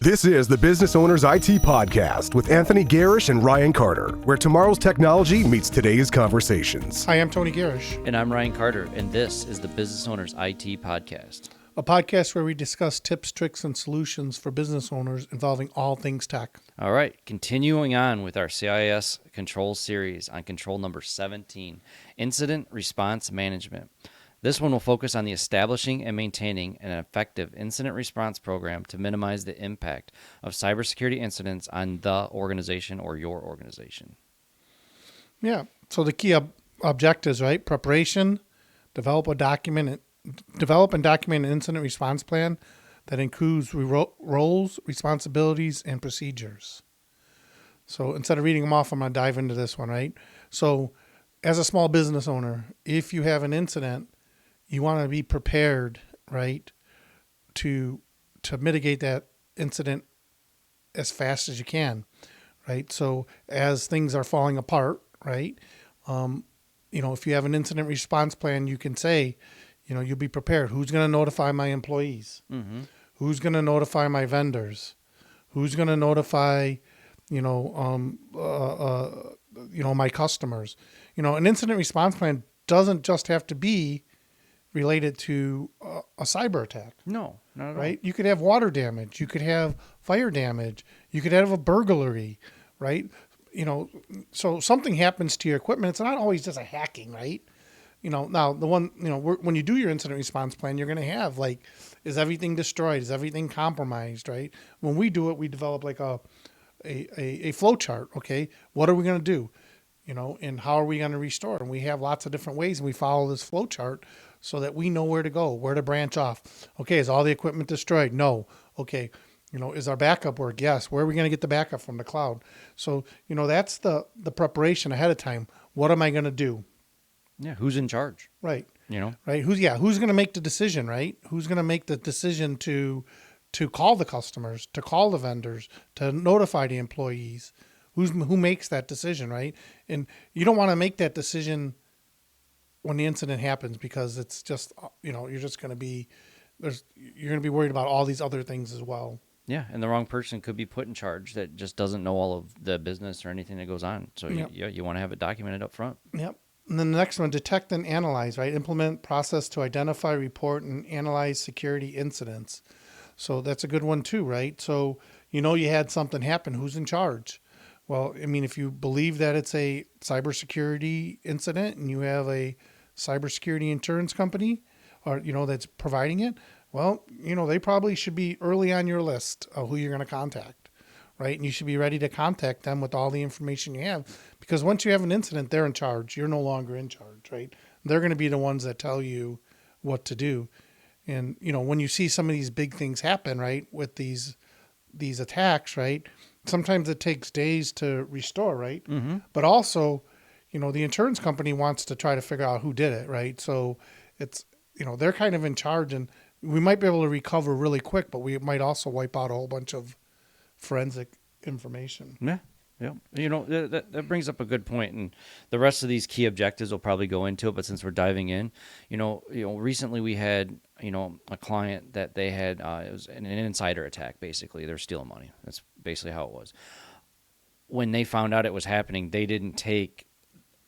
This is the Business Owners IT Podcast with Anthony Garish and Ryan Carter, where tomorrow's technology meets today's conversations. Hi, I'm Tony Garish. And I'm Ryan Carter, and this is the Business Owners IT Podcast. A podcast where we discuss tips, tricks, and solutions for business owners involving all things tech. All right, continuing on with our CIS Controls series on control number 17, Incident Response Management. This one will focus on the establishing and maintaining an effective incident response program to minimize the impact of cybersecurity incidents on the organization or your organization. Yeah, so the key objectives, right? Preparation, develop and document an incident response plan that includes roles, responsibilities, and procedures. So instead of reading them off, I'm going to dive into this one, right? So as a small business owner, if you have an incident, you want to be prepared, right, to mitigate that incident as fast as you can, right? So as things are falling apart, right, if you have an incident response plan, you can say, you'll be prepared. Who's going to notify my employees? Mm-hmm. Who's going to notify my vendors? Who's going to notify, my customers? An incident response plan doesn't just have to be related to a cyber attack. No, not at all. Right? You could have water damage. You could have fire damage. You could have a burglary, right? So something happens to your equipment. It's not always just a hacking, right? Now the one, when you do your incident response plan, you're going to have is everything destroyed? Is everything compromised, right? When we do it, we develop a flow chart. Okay. What are we going to do? And how are we going to restore? And we have lots of different ways, and we follow this flow chart so that we know where to go, where to branch off. Okay, is all the equipment destroyed? No. Okay, is our backup work? Yes. Where are we going to get the backup from? The cloud. So, that's the preparation ahead of time. What am I going to do? Yeah, who's in charge? Right. Right. Who's going to make the decision, right? Who's going to make the decision to call the customers, to call the vendors, to notify the employees? Who makes that decision, right? And you don't want to make that decision when the incident happens, because it's just, you're just going to be, you're going to be worried about all these other things as well. Yeah, and the wrong person could be put in charge that just doesn't know all of the business or anything that goes on. So Yep. you want to have it documented up front. Yep. And then the next one, detect and analyze, right? Implement process to identify, report, and analyze security incidents. So that's a good one too, right? So you had something happen. Who's in charge? Well, if you believe that it's a cybersecurity incident and you have a cybersecurity insurance company or, that's providing it, well, they probably should be early on your list of who you're going to contact, right? And you should be ready to contact them with all the information you have, because once you have an incident, they're in charge. You're no longer in charge, right? They're going to be the ones that tell you what to do. And, when you see some of these big things happen, right, with these attacks, right, sometimes it takes days to restore, right? Mm-hmm. But also, the insurance company wants to try to figure out who did it, right? So it's, they're kind of in charge, and we might be able to recover really quick, but we might also wipe out a whole bunch of forensic information. Yeah. Yeah. That brings up a good point, and the rest of these key objectives will probably go into it, but since we're diving in, recently we had, a client that they had, it was an insider attack, basically. They're stealing money. That's basically how it was. When they found out it was happening, they didn't take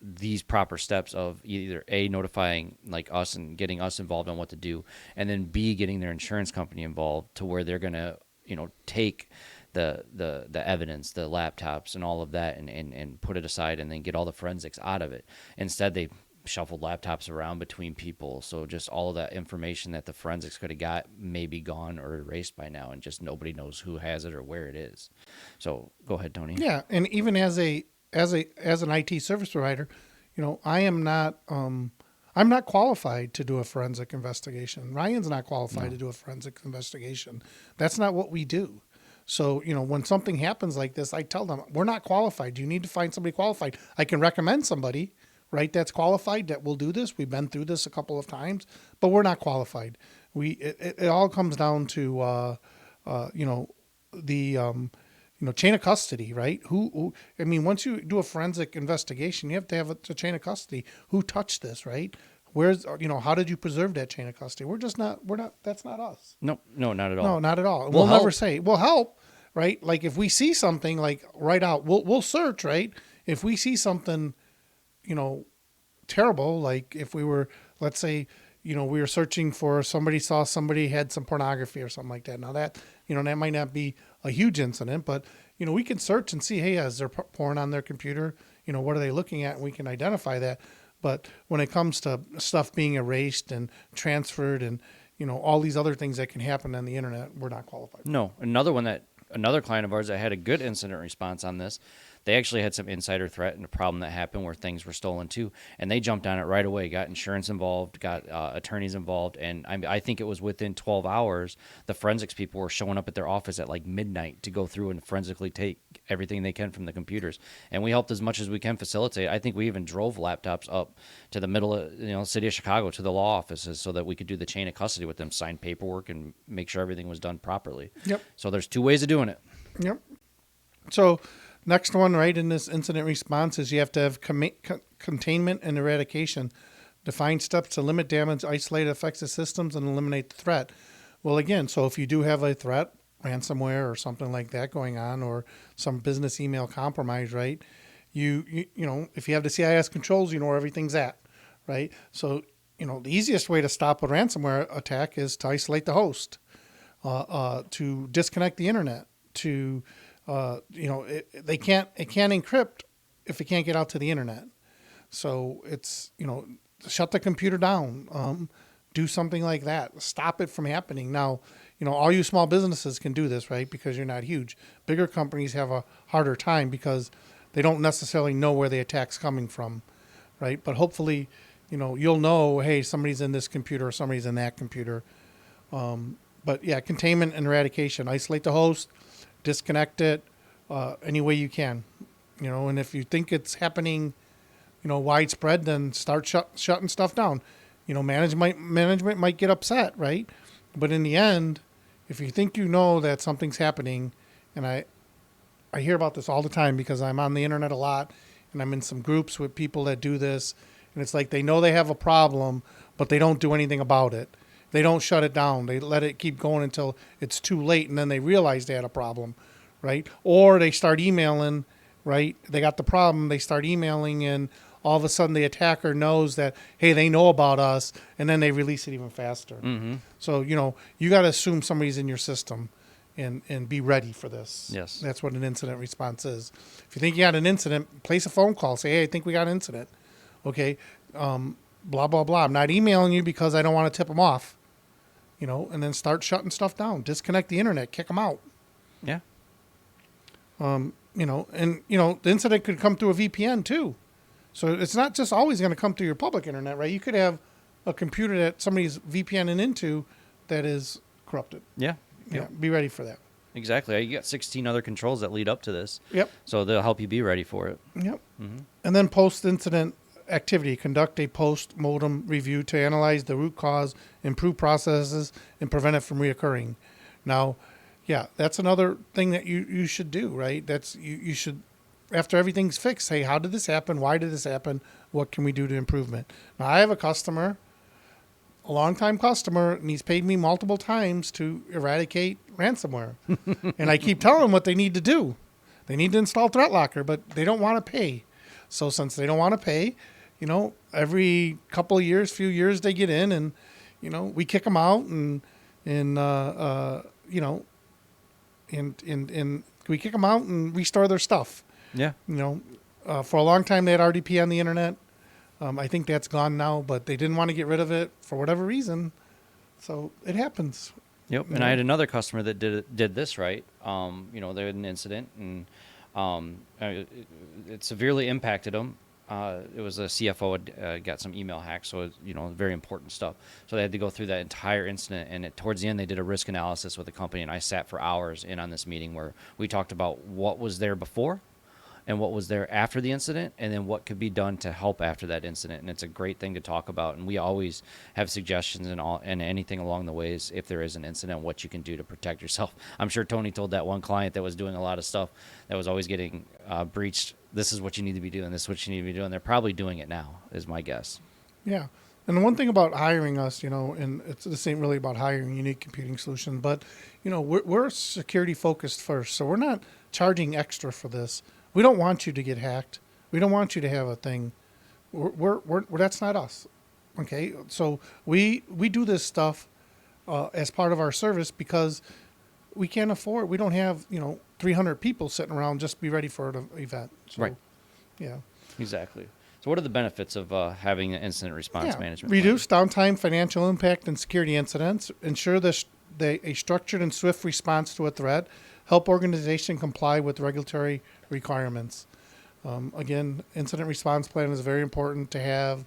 these proper steps of either A, notifying us and getting us involved on what to do, and then B, getting their insurance company involved to where they're going to, take the evidence, the laptops and all of that and put it aside and then get all the forensics out of it. Instead, they shuffled laptops around between people. So just all of that information that the forensics could have got may be gone or erased by now, and just nobody knows who has it or where it is. So go ahead, Tony. Yeah. And even as an IT service provider, I'm not qualified to do a forensic investigation. Ryan's not qualified to do a forensic investigation. That's not what we do. So, when something happens like this, I tell them, we're not qualified. You need to find somebody qualified. I can recommend somebody, right, that's qualified that will do this. We've been through this a couple of times, but we're not qualified. It all comes down to, chain of custody, right? Once you do a forensic investigation, you have to have a chain of custody. Who touched this, right? How did you preserve that chain of custody? We're not, that's not us. No, not at all. No, not at all. We'll never say, we'll help. right? Like if we see something like right out, we'll search, right? If we see something, you know, terrible, like if we were, let's say, you know, we were searching for somebody had some pornography or something like that. Now that, you know, that might not be a huge incident, but, you know, we can search and see, hey, is there porn on their computer? You know, what are they looking at? And we can identify that. But when it comes to stuff being erased and transferred and, you know, all these other things that can happen on the internet, we're not qualified. No, another client of ours that had a good incident response on this. They actually had some insider threat and a problem that happened where things were stolen too, and they jumped on it right away. Got insurance involved, got attorneys involved, and I think it was within 12 hours. The forensics people were showing up at their office at like midnight to go through and forensically take everything they can from the computers, and we helped as much as we can facilitate. I think we even drove laptops up to the middle of city of Chicago to the law offices so that we could do the chain of custody with them, sign paperwork, and make sure everything was done properly. Yep. So there's two ways of doing it. Yep. So next one, right, in this incident response is you have to have containment and eradication. Define steps to limit damage, isolate affected systems, and eliminate the threat. Well, again, so if you do have a threat, ransomware or something like that going on, or some business email compromise, right, you know, if you have the CIS controls, you know where everything's at, right? So, you know, the easiest way to stop a ransomware attack is to isolate the host, to disconnect the internet, to it can't encrypt if it can't get out to the internet. So it's, you know, shut the computer down, do something like that, stop it from happening. Now, you know, all you small businesses can do this, right? Because you're not huge. Bigger companies have a harder time because they don't necessarily know where the attack's coming from, right? But hopefully, you know, you'll know, hey, somebody's in this computer or somebody's in that computer. But yeah, containment and eradication, isolate the host, disconnect it any way you can, you know, and if you think it's happening, you know, widespread, then start shutting stuff down. You know, management might get upset, right? But in the end, if you think you know that something's happening, and I hear about this all the time because I'm on the internet a lot and I'm in some groups with people that do this, and it's like they know they have a problem, but they don't do anything about it. They don't shut it down. They let it keep going until it's too late, and then they realize they had a problem, right? Or they start emailing, right? They got the problem, they start emailing, and all of a sudden the attacker knows that, hey, they know about us, and then they release it even faster. Mm-hmm. So, you know, you got to assume somebody's in your system and be ready for this. Yes. That's what an incident response is. If you think you got an incident, place a phone call. Say, hey, I think we got an incident. Okay, blah, blah, blah. I'm not emailing you because I don't want to tip them off. You know, and then start shutting stuff down. Disconnect the internet. Kick them out. Yeah. You know, and, you know, the incident could come through a VPN too. So it's not just always going to come through your public internet, right? You could have a computer that somebody's VPNing into that is corrupted. Yeah. Yeah. Be ready for that. Exactly. You got 16 other controls that lead up to this. Yep. So they'll help you be ready for it. Yep. Mm-hmm. And then post-incident activity. Conduct a post-mortem review to analyze the root cause, improve processes, and prevent it from reoccurring. Now, yeah, that's another thing that you should do, right? That's you should, after everything's fixed, say, how did this happen? Why did this happen? What can we do to improvement? Now, I have a customer, a longtime customer, and he's paid me multiple times to eradicate ransomware. And I keep telling them what they need to do. They need to install ThreatLocker, but they don't want to pay. So since they don't want to pay, you know, every couple of years, few years, they get in and, you know, we kick them out and you know, and we kick them out and restore their stuff. Yeah. You know, for a long time they had RDP on the internet. I think that's gone now, but they didn't want to get rid of it for whatever reason. So it happens. Yep. And I had another customer that did this right. You know, they had an incident and it severely impacted them. It was a CFO had got some email hacks, so it, you know, very important stuff. So they had to go through that entire incident, and towards the end, they did a risk analysis with the company, and I sat for hours in on this meeting where we talked about what was there before and what was there after the incident, and then what could be done to help after that incident. And it's a great thing to talk about, and we always have suggestions and anything along the ways if there is an incident, what you can do to protect yourself. I'm sure Tony told that one client that was doing a lot of stuff that was always getting breached, this is what you need to be doing, this is what you need to be doing. They're probably doing it now, is my guess. Yeah. And the one thing about hiring us, and this ain't really about hiring Unique Computing Solutions, but we're security focused first, so we're not charging extra for this. We don't want you to get hacked. We don't want you to have a thing. We're that's not us. Okay, so we do this stuff as part of our service because we can't afford. We don't have 300 people sitting around just to be ready for an event. So, Right. Yeah. Exactly. So what are the benefits of having an incident response management Reduce downtime, financial impact, and security incidents. Ensure a structured and swift response to a threat. Help organization comply with regulatory requirements. Again, incident response plan is very important to have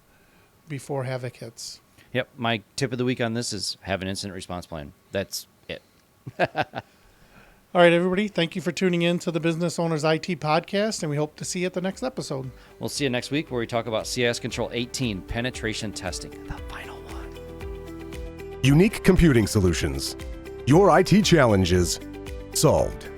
before havoc hits. Yep. My tip of the week on this is have an incident response plan. That's it. All right, everybody. Thank you for tuning in to the Business Owners IT Podcast, and we hope to see you at the next episode. We'll see you next week where we talk about CIS Control 18, penetration testing, the final one. Unique Computing Solutions. Your IT challenges solved.